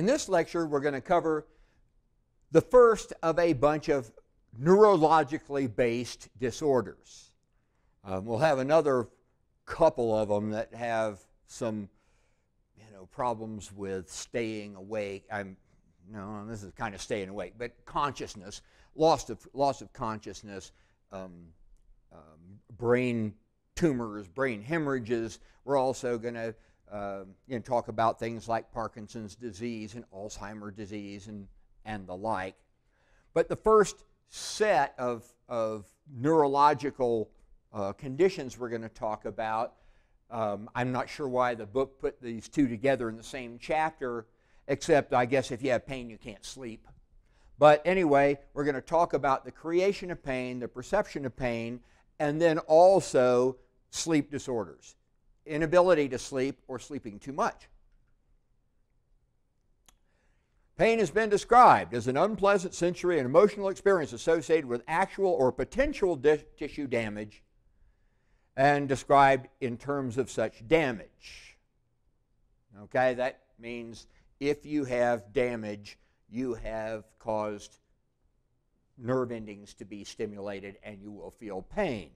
In this lecture, we're going to cover the first of a bunch of neurologically based disorders. We'll have another couple of them that have some, problems with staying awake. No, this is kind of staying awake, but consciousness, loss of consciousness, brain tumors, brain hemorrhages. We're also going to talk about things like Parkinson's disease and Alzheimer's disease and the like. But the first set of neurological conditions we're going to talk about, I'm not sure why the book put these two together in the same chapter, except I guess if you have pain, you can't sleep. But anyway, we're going to talk about the creation of pain, the perception of pain, and then also sleep disorders, inability to sleep or sleeping too much. Pain has been described as an unpleasant sensory and emotional experience associated with actual or potential tissue damage and described in terms of such damage. Okay, that means if you have damage, you have caused nerve endings to be stimulated and you will feel pain.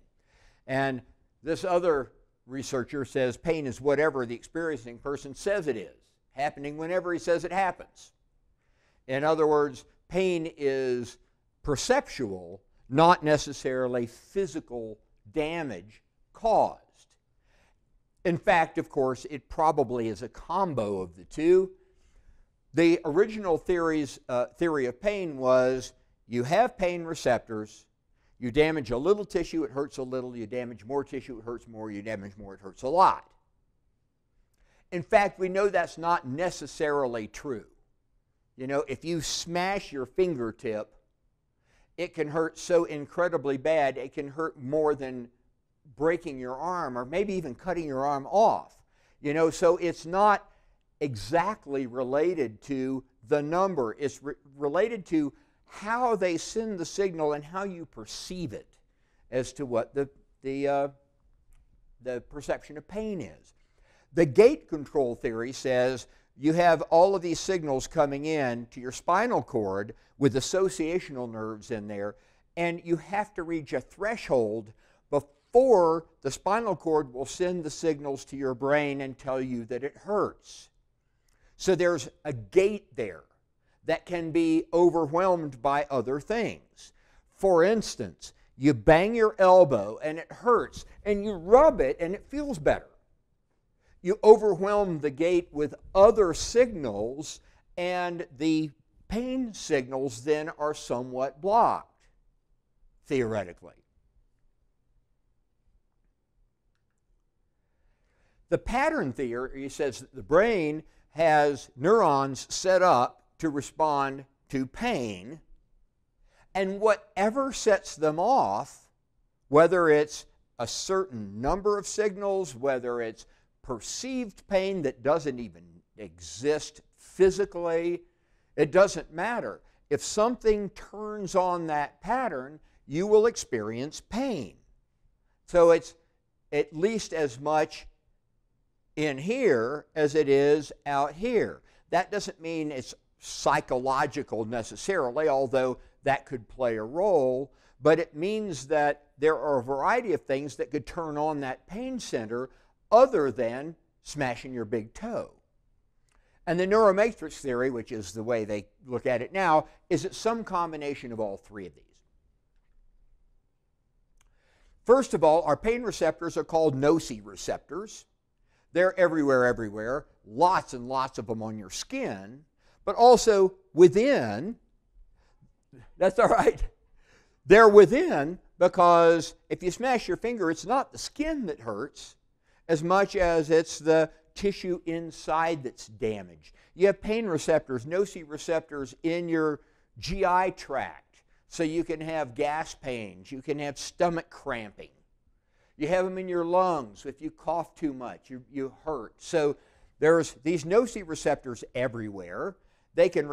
And this other researcher says pain is whatever the experiencing person says it is, happening whenever he says it happens. In other words, pain is perceptual, not necessarily physical damage caused. In fact, of course, it probably is a combo of the two. The original theory of pain was you have pain receptors, you damage a little tissue, it hurts a little, you damage more tissue, it hurts more, you damage more, it hurts a lot. In fact, we know that's not necessarily true. If you smash your fingertip, it can hurt so incredibly bad, it can hurt more than breaking your arm or maybe even cutting your arm off. So it's not exactly related to the number. It's related to how they send the signal and how you perceive it as to what the perception of pain is. The gate control theory says you have all of these signals coming in to your spinal cord with associational nerves in there, and you have to reach a threshold before the spinal cord will send the signals to your brain and tell you that it hurts. So there's a gate there that can be overwhelmed by other things. For instance, you bang your elbow and it hurts, and you rub it and it feels better. You overwhelm the gate with other signals, and the pain signals then are somewhat blocked, theoretically. The pattern theory says that the brain has neurons set up to respond to pain, and whatever sets them off, whether it's a certain number of signals, whether it's perceived pain that doesn't even exist physically, it doesn't matter. If something turns on that pattern, you will experience pain. So it's at least as much in here as it is out here. That doesn't mean it's psychological necessarily, although that could play a role, but it means that there are a variety of things that could turn on that pain center other than smashing your big toe. And the neuromatrix theory, which is the way they look at it now, is it's some combination of all three of these. First of all, our pain receptors are called nociceptors. They're everywhere, lots and lots of them on your skin, but also within. That's all right. They're within because if you smash your finger, it's not the skin that hurts as much as it's the tissue inside that's damaged. You have pain receptors, nociceptors in your GI tract, so you can have gas pains, you can have stomach cramping. You have them in your lungs. If you cough too much, you hurt. So there's these nociceptors everywhere. They can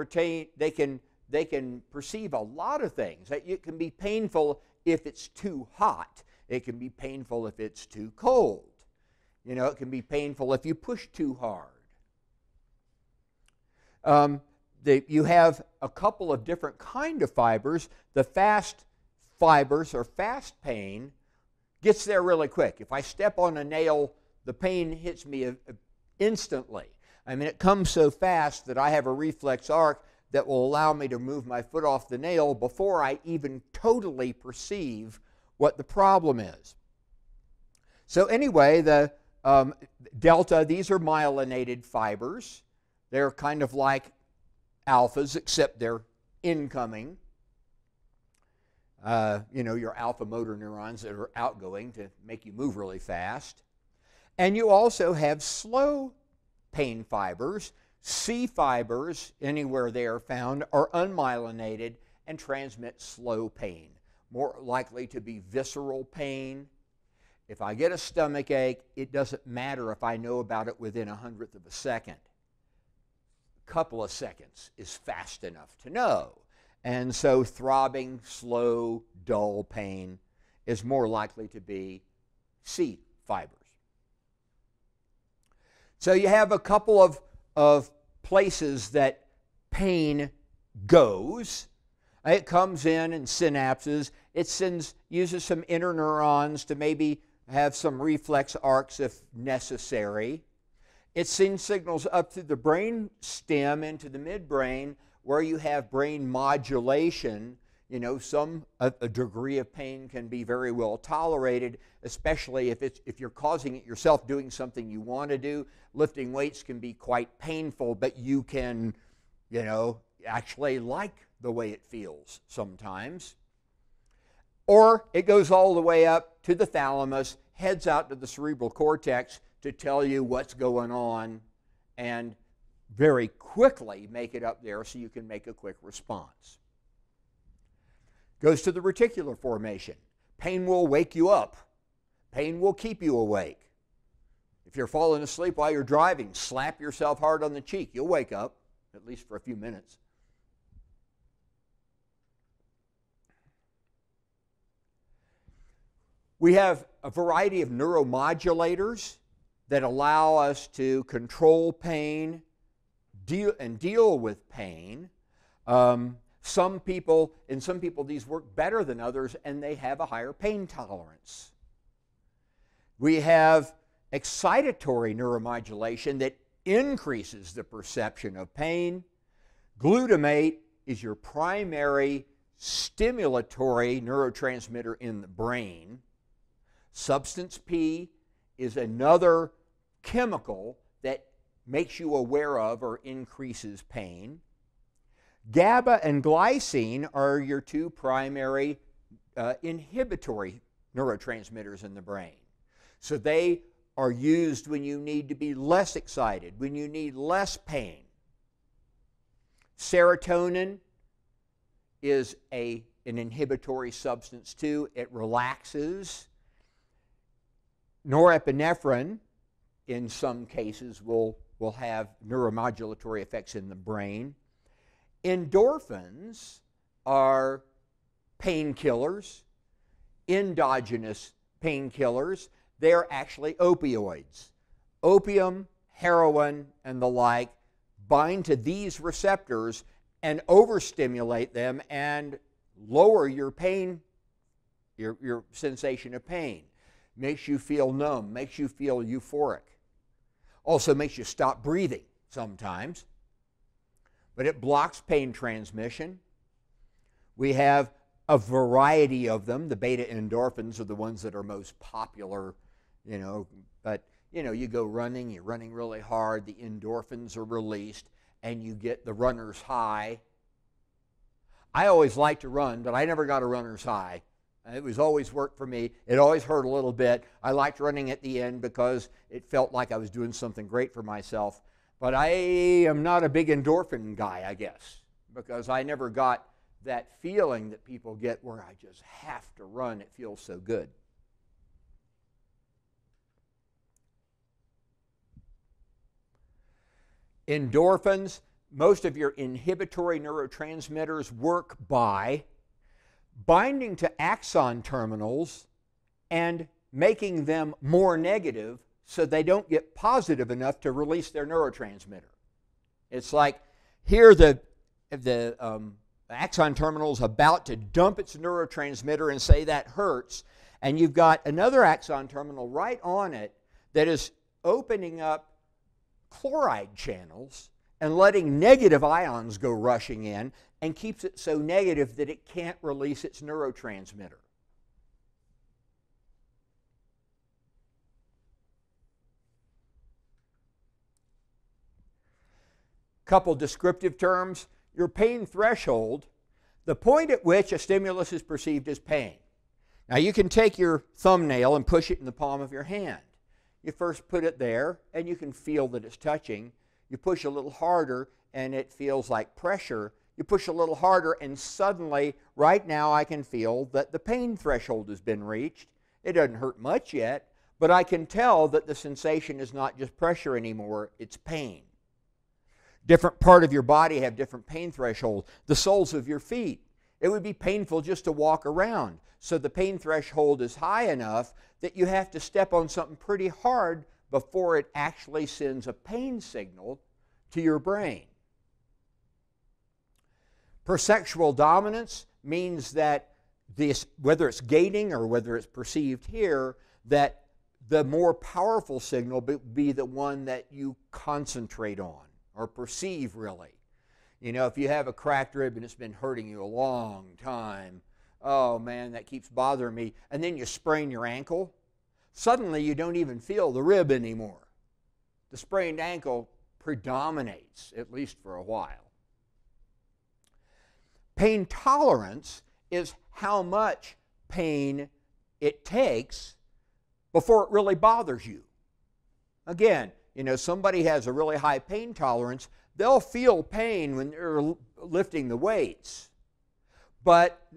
perceive a lot of things. It can be painful if it's too hot. It can be painful if it's too cold. It can be painful if you push too hard. You have a couple of different kind of fibers. The fast fibers, or fast pain, gets there really quick. If I step on a nail, the pain hits me instantly. I mean, it comes so fast that I have a reflex arc that will allow me to move my foot off the nail before I even totally perceive what the problem is. So anyway, the delta, these are myelinated fibers. They're kind of like alphas, except they're incoming. Your alpha motor neurons that are outgoing to make you move really fast. And you also have slow pain fibers. C fibers, anywhere they are found, are unmyelinated and transmit slow pain. More likely to be visceral pain. If I get a stomach ache, it doesn't matter if I know about it within 1/100th of a second. A couple of seconds is fast enough to know. And so throbbing, slow, dull pain is more likely to be C fibers. So you have a couple of places that pain goes. It comes in synapses. It uses some interneurons to maybe have some reflex arcs if necessary. It sends signals up through the brain stem into the midbrain, where you have brain modulation. A degree of pain can be very well tolerated, especially if you're causing it yourself, doing something you want to do. Lifting weights can be quite painful, but you can, actually like the way it feels sometimes. Or it goes all the way up to the thalamus, heads out to the cerebral cortex to tell you what's going on, and very quickly make it up there so you can make a quick response. Goes to the reticular formation. Pain will wake you up. Pain will keep you awake. If you're falling asleep while you're driving, slap yourself hard on the cheek. You'll wake up, at least for a few minutes. We have a variety of neuromodulators that allow us to control pain, deal with pain. In some people, these work better than others, and they have a higher pain tolerance. We have excitatory neuromodulation that increases the perception of pain. Glutamate is your primary stimulatory neurotransmitter in the brain. Substance P is another chemical that makes you aware of or increases pain. GABA and glycine are your two primary inhibitory neurotransmitters in the brain. So they are used when you need to be less excited, when you need less pain. Serotonin is an inhibitory substance too. It relaxes. Norepinephrine, in some cases, will have neuromodulatory effects in the brain. Endorphins are painkillers, endogenous painkillers. They're actually opioids. Opium, heroin, and the like bind to these receptors and overstimulate them and lower your pain, your sensation of pain. Makes you feel numb, makes you feel euphoric. Also makes you stop breathing sometimes. But it blocks pain transmission. We have a variety of them. The beta endorphins are the ones that are most popular, but you go running, you're running really hard, the endorphins are released, and you get the runner's high. I always liked to run, but I never got a runner's high. It was always worked for me. It always hurt a little bit. I liked running at the end because it felt like I was doing something great for myself. But I am not a big endorphin guy, I guess, because I never got that feeling that people get where I just have to run. It feels so good. Endorphins, most of your inhibitory neurotransmitters work by binding to axon terminals and making them more negative so they don't get positive enough to release their neurotransmitter. It's like Here the axon terminal is about to dump its neurotransmitter and say that hurts, and you've got another axon terminal right on it that is opening up chloride channels and letting negative ions go rushing in and keeps it so negative that it can't release its neurotransmitter. Couple descriptive terms. Your pain threshold, the point at which a stimulus is perceived as pain. Now you can take your thumbnail and push it in the palm of your hand. You first put it there and you can feel that it's touching. You push a little harder and it feels like pressure. You push a little harder and suddenly, right now, I can feel that the pain threshold has been reached. It doesn't hurt much yet, but I can tell that the sensation is not just pressure anymore, it's pain. Different part of your body have different pain thresholds. The soles of your feet, it would be painful just to walk around. So the pain threshold is high enough that you have to step on something pretty hard before it actually sends a pain signal to your brain. Perceptual dominance means that this, whether it's gating or whether it's perceived here, that the more powerful signal be the one that you concentrate on or perceive, really. You know, if you have a cracked rib and it's been hurting you a long time, oh man, that keeps bothering me, and then you sprain your ankle, suddenly you don't even feel the rib anymore. The sprained ankle predominates, at least for a while. Pain tolerance is how much pain it takes before it really bothers you. Again, you know, somebody has a really high pain tolerance, they'll feel pain when they're lifting the weights, but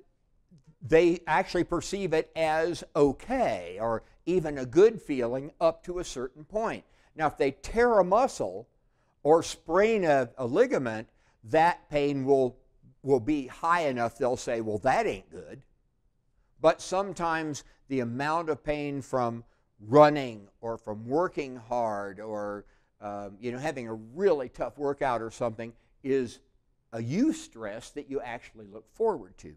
they actually perceive it as okay or even a good feeling up to a certain point. Now, if they tear a muscle or sprain a ligament, that pain will be high enough they'll say, well, that ain't good. But sometimes the amount of pain from running or from working hard or you know, having a really tough workout or something is a eustress that you actually look forward to.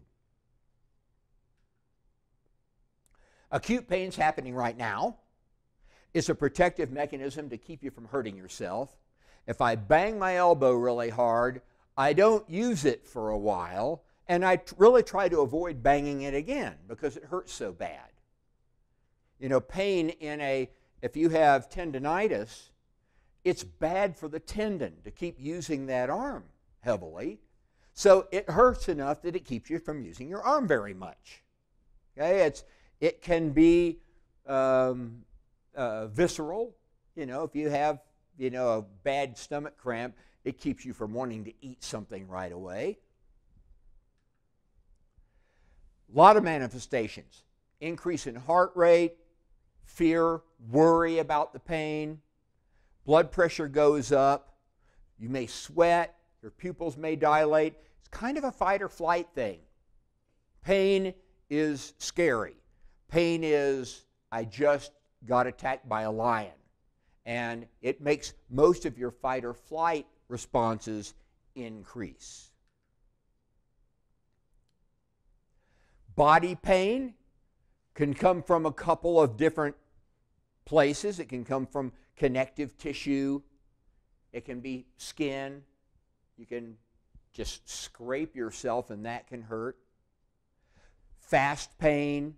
Acute pain's happening right now. It's a protective mechanism to keep you from hurting yourself. If I bang my elbow really hard, I don't use it for a while, and I really try to avoid banging it again because it hurts so bad. You know, pain if you have tendinitis, it's bad for the tendon to keep using that arm heavily. So it hurts enough that it keeps you from using your arm very much. Okay, it can be visceral. You know, if you have, you know, a bad stomach cramp, it keeps you from wanting to eat something right away. A lot of manifestations. Increase in heart rate, fear, worry about the pain, blood pressure goes up, you may sweat, your pupils may dilate. It's kind of a fight or flight thing. Pain is scary. Pain is, I just got attacked by a lion. And it makes most of your fight or flight responses increase. Body pain can come from a couple of different places. It can come from connective tissue. It can be skin. You can just scrape yourself and that can hurt. Fast pain,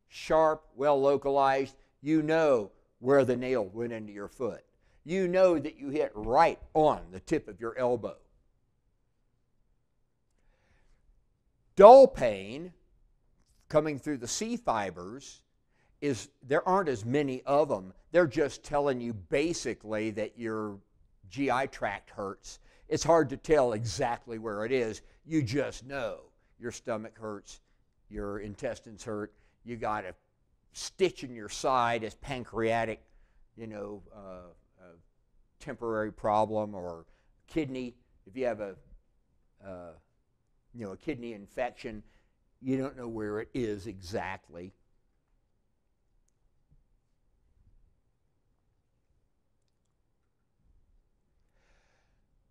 sharp, well localized. You know where the nail went into your foot. You know that you hit right on the tip of your elbow. Dull pain coming through the C fibers there aren't as many of them. They're just telling you basically that your GI tract hurts. It's hard to tell exactly where it is. You just know your stomach hurts, your intestines hurt, you got a stitch in your side as pancreatic, you know, temporary problem, or kidney. If you have a kidney infection, you don't know where it is exactly.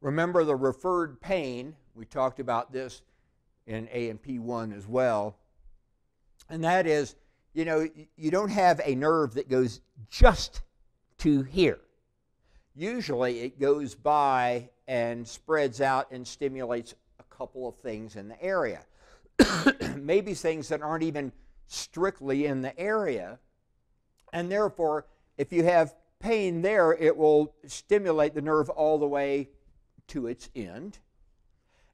Remember the referred pain. We talked about this in A&P1 as well. And that is, you know, you don't have a nerve that goes just to here. Usually it goes by and spreads out and stimulates a couple of things in the area. Maybe things that aren't even strictly in the area. And therefore, if you have pain there, it will stimulate the nerve all the way to its end.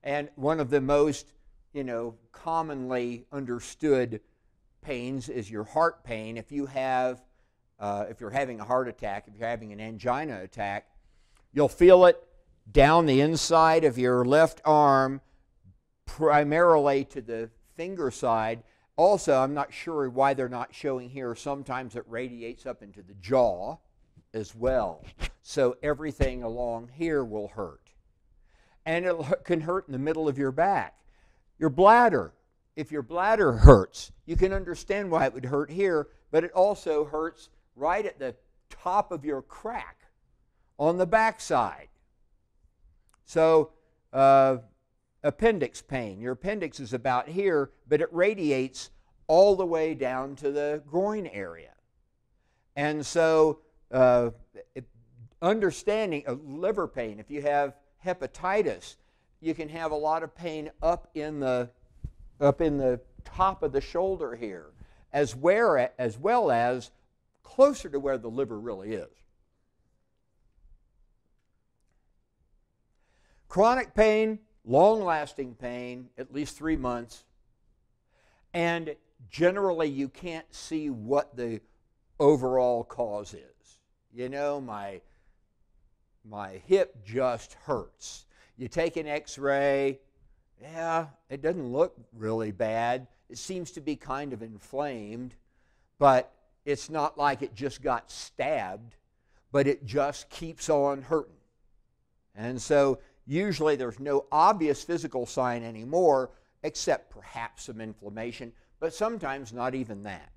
And one of the most, you know, commonly understood pains is your heart pain. If you have, if you're having a heart attack, if you're having an angina attack, you'll feel it down the inside of your left arm, primarily to the finger side. Also, I'm not sure why they're not showing here. Sometimes it radiates up into the jaw as well. So everything along here will hurt. And it can hurt in the middle of your back. Your bladder, if your bladder hurts, you can understand why it would hurt here, but it also hurts right at the top of your crack on the back side. So appendix pain. Your appendix is about here, but it radiates all the way down to the groin area. And so understanding of liver pain, if you have hepatitis, you can have a lot of pain up in the top of the shoulder here, as well as closer to where the liver really is. Chronic pain, long-lasting pain, at least 3 months, and generally you can't see what the overall cause is. You know, my hip just hurts. You take an x-ray, yeah, it doesn't look really bad. It seems to be kind of inflamed, but it's not like it just got stabbed, but it just keeps on hurting. And so usually there's no obvious physical sign anymore, except perhaps some inflammation, but sometimes not even that.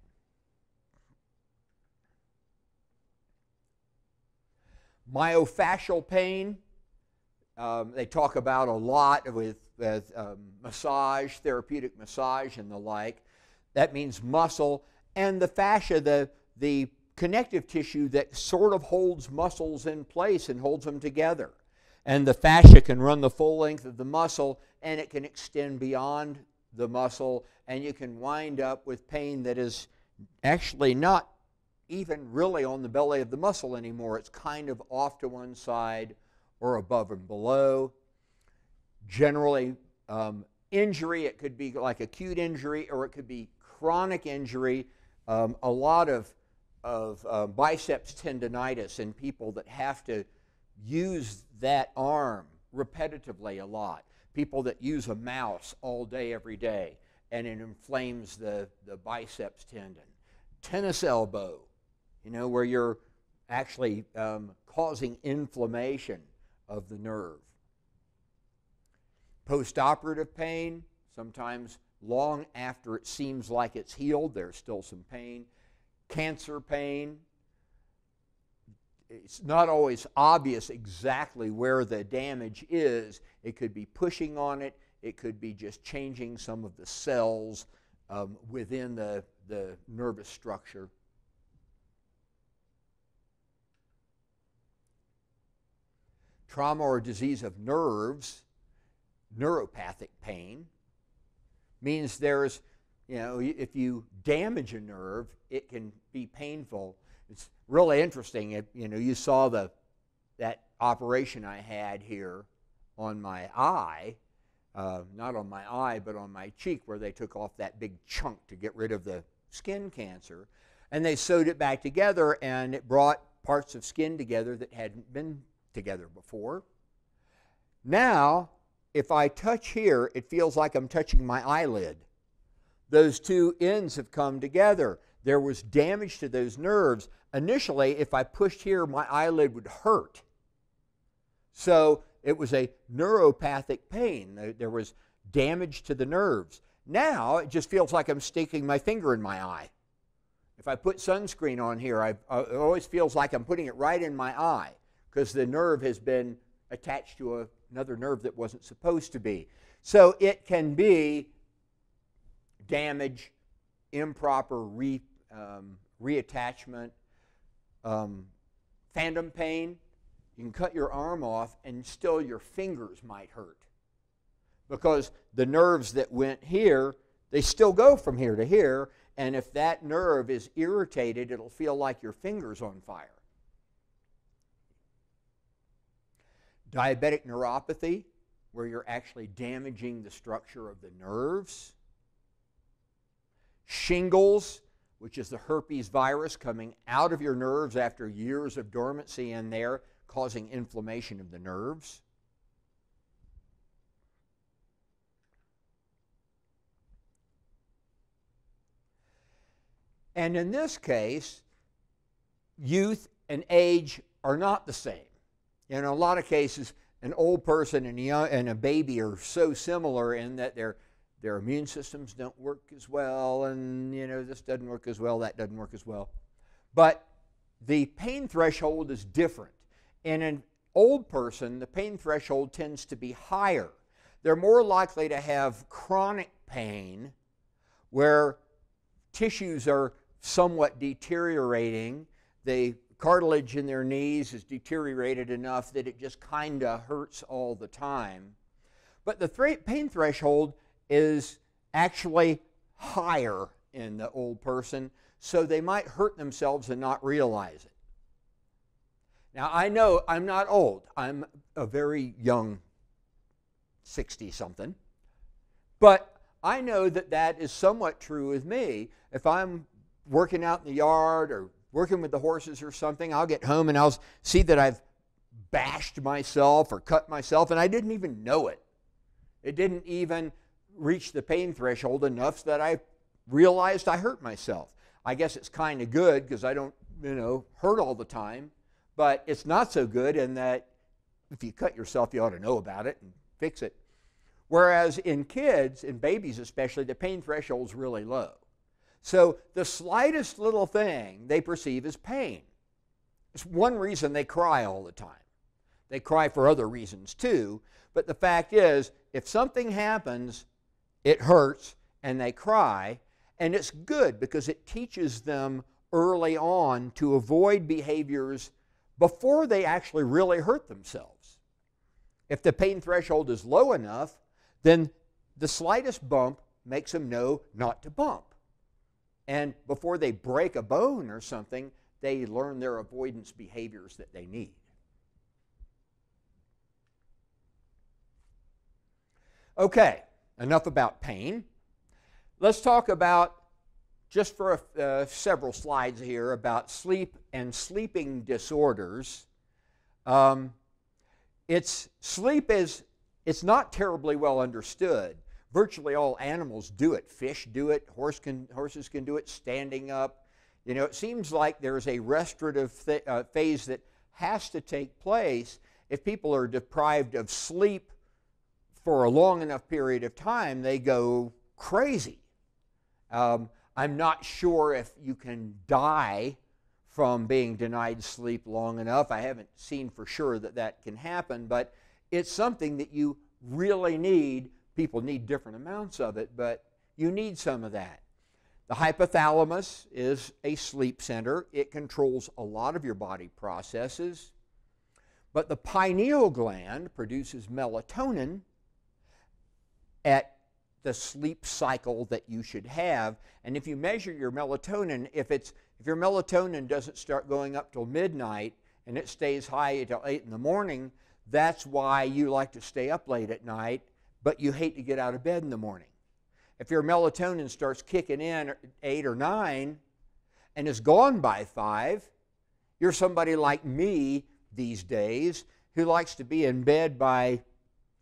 Myofascial pain, they talk about a lot with massage, therapeutic massage and the like. That means muscle. And the fascia, the connective tissue that sort of holds muscles in place and holds them together. And the fascia can run the full length of the muscle, and it can extend beyond the muscle, and you can wind up with pain that is actually not even really on the belly of the muscle anymore. It's kind of off to one side or above and below. Generally, injury, it could be like acute injury, or it could be chronic injury. A lot of biceps tendonitis in people that have to use that arm repetitively a lot. People that use a mouse all day, every day, and it inflames the biceps tendon. Tennis elbow, you know, where you're actually causing inflammation of the nerve. Post-operative pain, sometimes long after it seems like it's healed, there's still some pain. Cancer pain, it's not always obvious exactly where the damage is. It could be pushing on it. It could be just changing some of the cells within the nervous structure. Trauma or disease of nerves, neuropathic pain, means there's, you know, if you damage a nerve, it can be painful. It's really interesting. You know, you saw that operation I had here on my eye, not on my eye, but on my cheek, where they took off that big chunk to get rid of the skin cancer. And they sewed it back together, and it brought parts of skin together that hadn't been together before. Now, if I touch here, it feels like I'm touching my eyelid. Those two ends have come together. There was damage to those nerves. Initially, if I pushed here, my eyelid would hurt. So it was a neuropathic pain. There was damage to the nerves. Now, it just feels like I'm sticking my finger in my eye. If I put sunscreen on here, it always feels like I'm putting it right in my eye, because the nerve has been attached to another nerve that wasn't supposed to be. So it can be damage, improper reattachment, phantom pain. You can cut your arm off and still your fingers might hurt because the nerves that went here, they still go from here to here, and if that nerve is irritated, it'll feel like your finger's on fire. Diabetic neuropathy, where you're actually damaging the structure of the nerves. Shingles, which is the herpes virus coming out of your nerves after years of dormancy in there, causing inflammation of the nerves. And in this case, youth and age are not the same. In a lot of cases, an old person and a baby are so similar in that their immune systems don't work as well, and this doesn't work as well, that doesn't work as well. But the pain threshold is different. In an old person, the pain threshold tends to be higher. They're more likely to have chronic pain where tissues are somewhat deteriorating. The cartilage in their knees is deteriorated enough that it just kind of hurts all the time. But the pain threshold is actually higher in the old person, so they might hurt themselves and not realize it. Now, I know I'm not old. I'm a very young 60-something. But I know that that is somewhat true with me. If I'm working out in the yard or working with the horses or something, I'll get home and I'll see that I've bashed myself or cut myself, and I didn't even know it. It didn't even reach the pain threshold enough that I realized I hurt myself. I guess it's kind of good because I don't, hurt all the time, but it's not so good in that if you cut yourself, you ought to know about it and fix it. Whereas in kids, in babies especially, the pain threshold is really low. So the slightest little thing they perceive as pain. It's one reason they cry all the time. They cry for other reasons too, but the fact is, if something happens, it hurts and they cry, and it's good because it teaches them early on to avoid behaviors before they actually really hurt themselves. If the pain threshold is low enough, then the slightest bump makes them know not to bump. And before they break a bone or something, they learn their avoidance behaviors that they need. Okay, enough about pain. Let's talk about, just for several slides here, about sleep and sleeping disorders. It's not terribly well understood. Virtually all animals do it. Fish do it. Horses can do it standing up. It seems like there's a restorative phase that has to take place. If people are deprived of sleep for a long enough period of time, they go crazy. I'm not sure if you can die from being denied sleep long enough. I haven't seen for sure that that can happen, but it's something that you really need. People need different amounts of it, but you need some of that. The hypothalamus is a sleep center. It controls a lot of your body processes, but the pineal gland produces melatonin at the sleep cycle that you should have. And if you measure your melatonin, if your melatonin doesn't start going up till midnight and it stays high until 8 in the morning, that's why you like to stay up late at night, but you hate to get out of bed in the morning. If your melatonin starts kicking in at 8 or 9 and is gone by 5, you're somebody like me these days who likes to be in bed by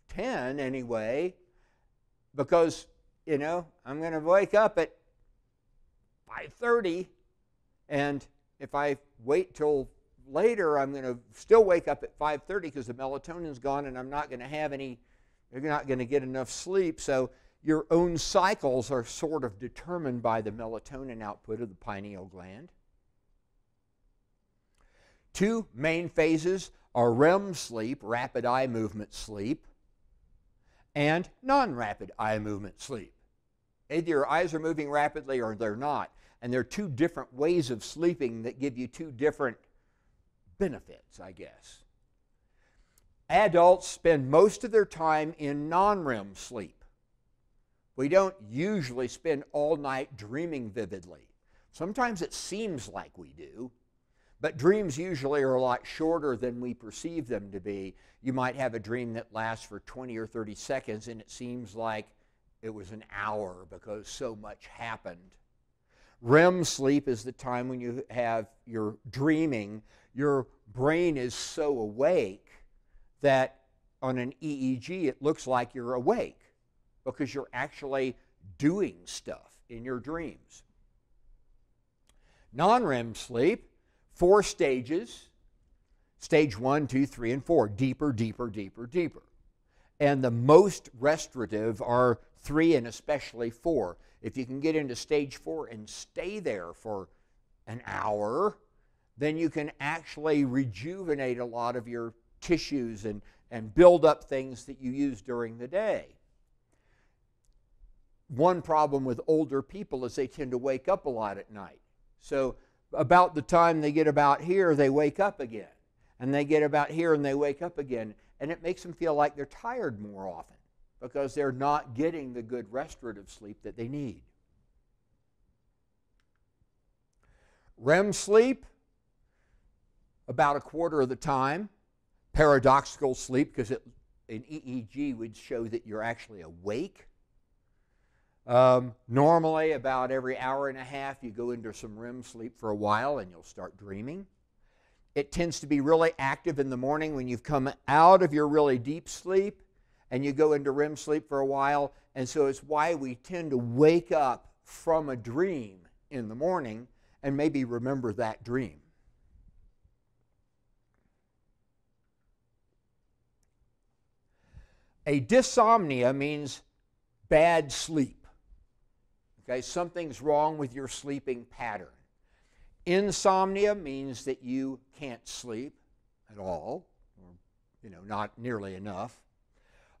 10 anyway, because, I'm going to wake up at 5:30, and if I wait till later, I'm going to still wake up at 5:30 because the melatonin's gone and I'm not going to have any, you're not going to get enough sleep. So your own cycles are sort of determined by the melatonin output of the pineal gland. Two main phases are REM sleep, rapid eye movement sleep, and non-rapid eye movement sleep. Either your eyes are moving rapidly or they're not. And there are two different ways of sleeping that give you two different benefits, I guess. Adults spend most of their time in non-REM sleep. We don't usually spend all night dreaming vividly. Sometimes it seems like we do, but dreams usually are a lot shorter than we perceive them to be. You might have a dream that lasts for 20 or 30 seconds and it seems like it was an hour because so much happened. REM sleep is the time when you're dreaming, your brain is so awake that on an EEG it looks like you're awake because you're actually doing stuff in your dreams. Non-REM sleep, 4 stages, stage 1, 2, 3, and 4, deeper, deeper, deeper, deeper. And the most restorative are 3 and especially 4. If you can get into stage 4 and stay there for an hour, then you can actually rejuvenate a lot of your tissues and build up things that you use during the day. One problem with older people is they tend to wake up a lot at night. So about the time they get about here, they wake up again. And they get about here and they wake up again. And it makes them feel like they're tired more often because they're not getting the good restorative sleep that they need. REM sleep, about a quarter of the time. Paradoxical sleep, because in EEG would show that you're actually awake. Normally, about every hour and a half, you go into some REM sleep for a while and you'll start dreaming. It tends to be really active in the morning when you've come out of your really deep sleep and you go into REM sleep for a while. And so it's why we tend to wake up from a dream in the morning and maybe remember that dream. A dysomnia means bad sleep. Okay, something's wrong with your sleeping pattern. Insomnia means that you can't sleep at all, or not nearly enough.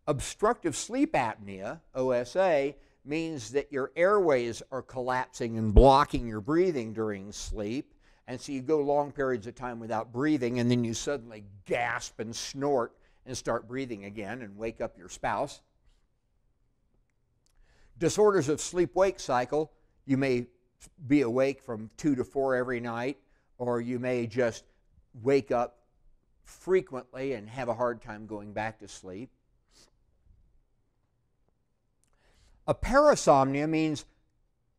Obstructive sleep apnea, OSA, means that your airways are collapsing and blocking your breathing during sleep, and so you go long periods of time without breathing, and then you suddenly gasp and snort and start breathing again and wake up your spouse. Disorders of sleep-wake cycle, you may be awake from 2 to 4 every night, or you may just wake up frequently and have a hard time going back to sleep. A parasomnia means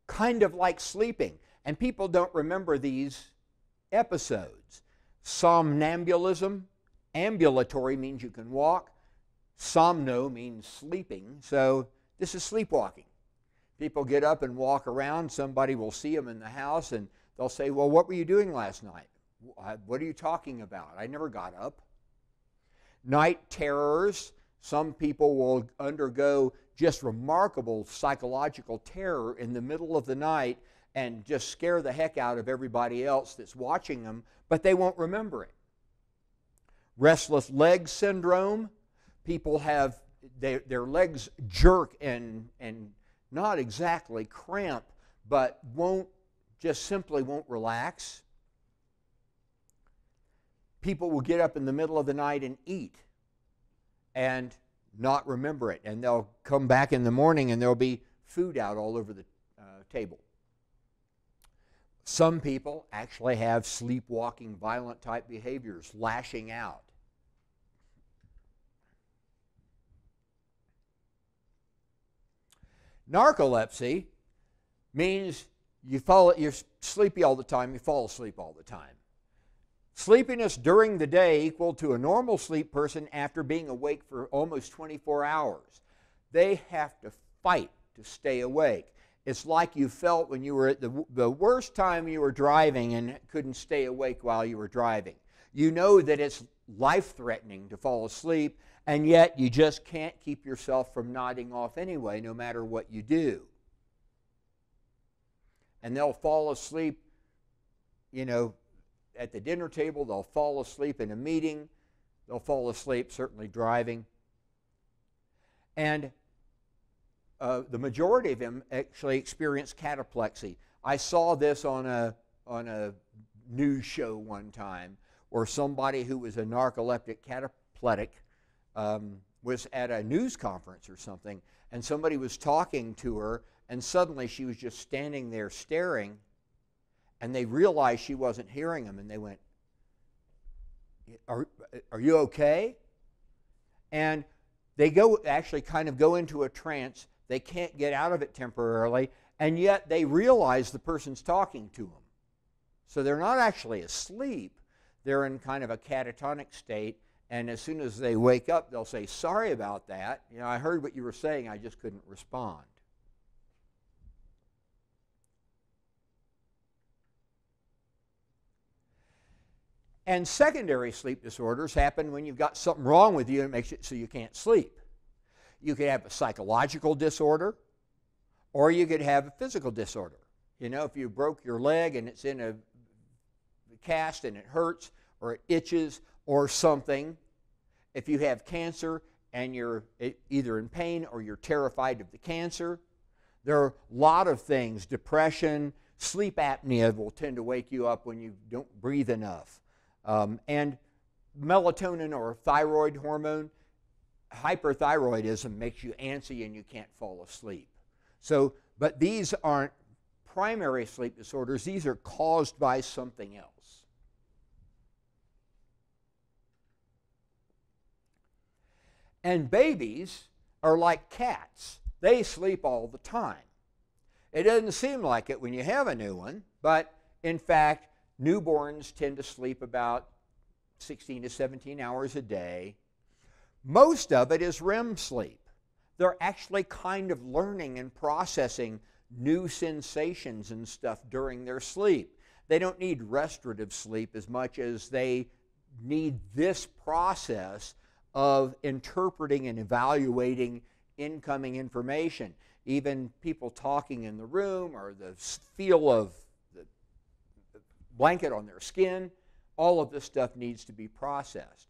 kind of like sleeping, and people don't remember these episodes. Somnambulism, ambulatory means you can walk. Somno means sleeping, so this is sleepwalking. People get up and walk around. Somebody will see them in the house, and they'll say, well, what were you doing last night? What are you talking about? I never got up. Night terrors. Some people will undergo just remarkable psychological terror in the middle of the night and just scare the heck out of everybody else that's watching them, but they won't remember it. Restless Leg Syndrome. People have their legs jerk and not exactly cramp, but simply won't relax. People will get up in the middle of the night and eat and not remember it, and they'll come back in the morning and there'll be food out all over the table. Some people actually have sleepwalking, violent type behaviors, lashing out. Narcolepsy means you're sleepy all the time, you fall asleep all the time. Sleepiness during the day equal to a normal sleep person after being awake for almost 24 hours. They have to fight to stay awake. It's like you felt when you were at the worst time you were driving and couldn't stay awake while you were driving. You know that it's life-threatening to fall asleep, and yet you just can't keep yourself from nodding off anyway, no matter what you do. And they'll fall asleep, at the dinner table. They'll fall asleep in a meeting. They'll fall asleep, certainly driving. And the majority of them actually experience cataplexy. I saw this on a news show one time, where somebody who was a narcoleptic catapletic was at a news conference or something, and somebody was talking to her, and suddenly she was just standing there staring, and they realized she wasn't hearing them, and they went, are you okay? And they actually kind of go into a trance. They can't get out of it temporarily, and yet they realize the person's talking to them. So they're not actually asleep. They're in kind of a catatonic state, and as soon as they wake up, they'll say, sorry about that. You know, I heard what you were saying, I just couldn't respond. And secondary sleep disorders happen when you've got something wrong with you and it makes it so you can't sleep. You could have a psychological disorder, or you could have a physical disorder. You know, if you broke your leg and it's in a cast and it hurts, or it itches, or something. If you have cancer and you're either in pain or you're terrified of the cancer, there are a lot of things. Depression, sleep apnea will tend to wake you up when you don't breathe enough. And melatonin, or thyroid hormone, hyperthyroidism makes you antsy and you can't fall asleep. So, but these aren't primary sleep disorders. These are caused by something else. And babies are like cats. They sleep all the time. It doesn't seem like it when you have a new one, but in fact, newborns tend to sleep about 16 to 17 hours a day. Most of it is REM sleep. They're actually kind of learning and processing new sensations and stuff during their sleep. They don't need restorative sleep as much as they need this process of interpreting and evaluating incoming information. Even people talking in the room, or the feel of the blanket on their skin, all of this stuff needs to be processed.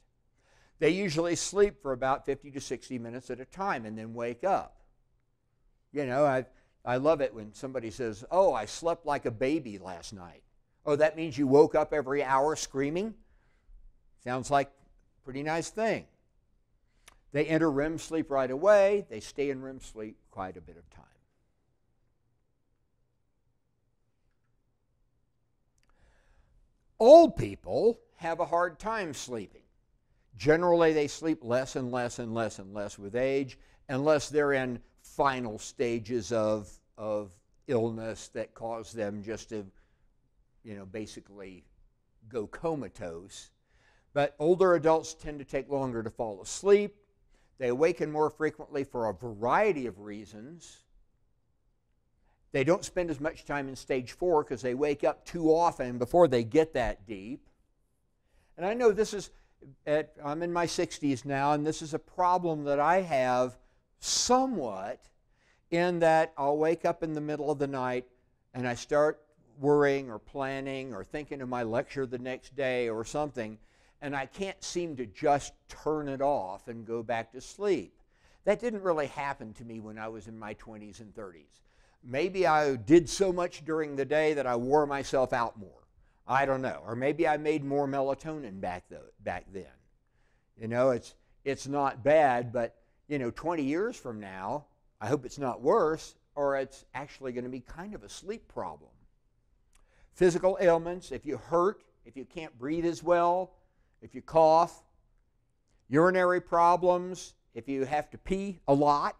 They usually sleep for about 50 to 60 minutes at a time and then wake up. You know, I love it when somebody says, oh, I slept like a baby last night. Oh, that means you woke up every hour screaming? Sounds like a pretty nice thing. They enter REM sleep right away. They stay in REM sleep quite a bit of time. Old people have a hard time sleeping. Generally, they sleep less and less and less and less with age, unless they're in final stages of illness that cause them just to, you know, basically go comatose. But older adults tend to take longer to fall asleep. They awaken more frequently for a variety of reasons. They don't spend as much time in stage 4 because they wake up too often before they get that deep. And I know this is, I'm in my 60s now, and this is a problem that I have somewhat, in that I'll wake up in the middle of the night and I start worrying or planning or thinking of my lecture the next day or something, and I can't seem to just turn it off and go back to sleep. That didn't really happen to me when I was in my 20s and 30s. Maybe I did so much during the day that I wore myself out more. I don't know. Or maybe I made more melatonin back then. You know, it's not bad, but, you know, 20 years from now, I hope it's not worse, or it's actually going to be kind of a sleep problem. Physical ailments, if you hurt, if you can't breathe as well, if you cough, urinary problems, if you have to pee a lot,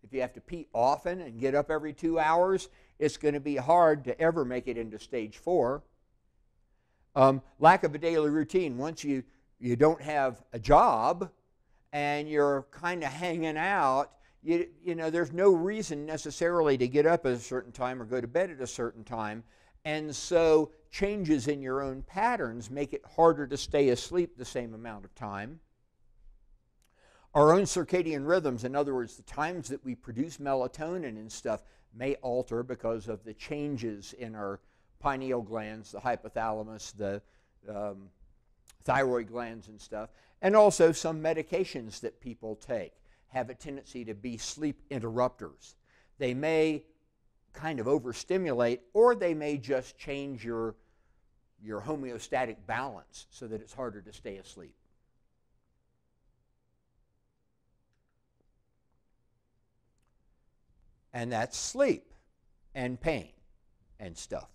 if you have to pee often and get up every 2 hours, it's going to be hard to ever make it into stage 4. Lack of a daily routine. Once you don't have a job and you're kind of hanging out, you know, there's no reason necessarily to get up at a certain time or go to bed at a certain time. And so changes in your own patterns make it harder to stay asleep the same amount of time. Our own circadian rhythms, in other words, the times that we produce melatonin and stuff, may alter because of the changes in our pineal glands, the hypothalamus, the thyroid glands and stuff. And also some medications that people take have a tendency to be sleep interrupters. They may kind of overstimulate, or they may just change your homeostatic balance so that it's harder to stay asleep. And that's sleep and pain and stuff.